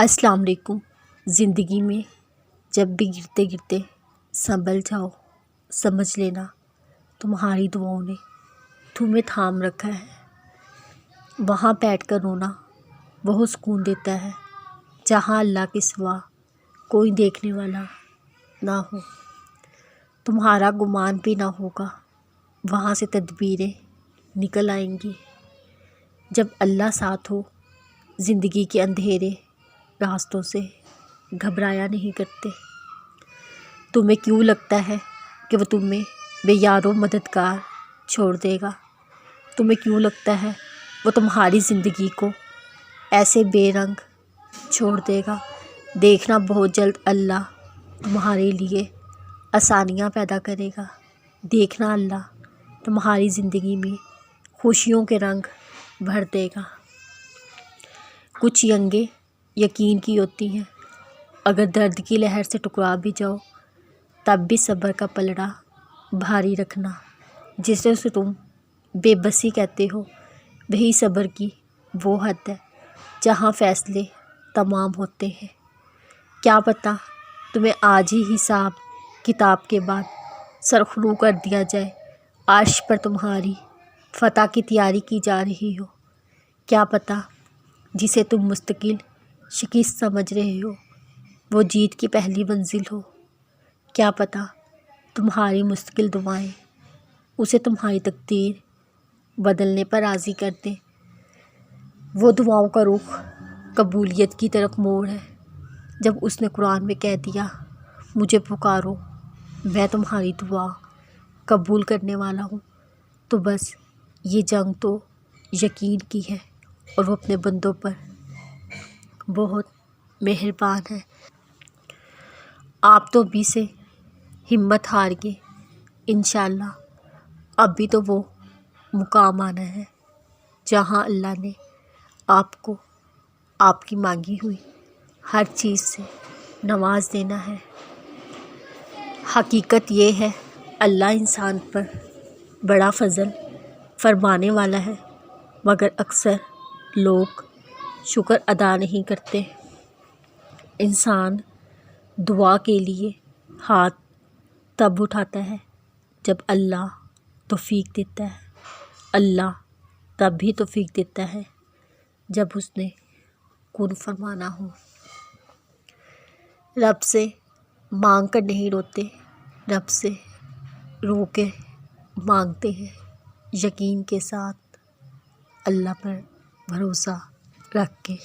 السلام علیکم۔ زندگی میں جب بھی گرتے گرتے سنبھل جاؤ، سمجھ لینا تمہاری دعاؤں نے تمہیں تھام رکھا ہے۔ وہاں بیٹھ کر رونا بہت سکون دیتا ہے جہاں اللہ کے سوا کوئی دیکھنے والا نہ ہو، تمہارا گمان بھی نہ ہوگا، وہاں سے تدبیریں نکل آئیں گی۔ جب اللہ ساتھ ہو، زندگی کے اندھیرے راستوں سے گھبرایا نہیں کرتے۔ تمہیں کیوں لگتا ہے کہ وہ تمہیں بے یار و مددگار چھوڑ دے گا؟ تمہیں کیوں لگتا ہے وہ تمہاری زندگی کو ایسے بے رنگ چھوڑ دے گا؟ دیکھنا بہت جلد اللہ تمہارے لیے آسانیاں پیدا کرے گا۔ دیکھنا اللہ تمہاری زندگی میں خوشیوں کے رنگ بھر دے گا۔ کچھ جنگیں یقین کی ہوتی ہیں، اگر درد کی لہر سے ٹکرا بھی جاؤ تب بھی صبر کا پلڑا بھاری رکھنا۔ جسے تم بے بسی کہتے ہو، وہی صبر کی وہ حد ہے جہاں فیصلے تمام ہوتے ہیں۔ کیا پتہ تمہیں آج ہی حساب کتاب کے بعد سرخرو کر دیا جائے، عرش پر تمہاری فتح کی تیاری کی جا رہی ہو۔ کیا پتہ جسے تم مستقل شکست سمجھ رہے ہو وہ جیت کی پہلی منزل ہو۔ کیا پتہ تمہاری مستقل دعائیں اسے تمہاری تقدیر بدلنے پر راضی کر دیں۔ وہ دعاؤں کا رخ قبولیت کی طرف موڑ ہے۔ جب اس نے قرآن میں کہہ دیا، مجھے پکارو میں تمہاری دعا قبول کرنے والا ہوں، تو بس یہ جنگ تو یقین کی ہے، اور وہ اپنے بندوں پر بہت مہربان ہے۔ آپ تو ابھی سے ہمت ہار کے انشاءاللہ ابھی تو وہ مقام آنا ہے جہاں اللہ نے آپ کو آپ کی مانگی ہوئی ہر چیز سے نواز دینا ہے۔ حقیقت یہ ہے اللہ انسان پر بڑا فضل فرمانے والا ہے، مگر اکثر لوگ شکر ادا نہیں کرتے۔ انسان دعا کے لیے ہاتھ تب اٹھاتا ہے جب اللہ توفیق دیتا ہے۔ اللہ تب بھی توفیق دیتا ہے جب اس نے کن فرمانا ہو۔ رب سے مانگ کر نہیں روتے، رب سے رو کے مانگتے ہیں، یقین کے ساتھ اللہ پر بھروسہ رکھ کے۔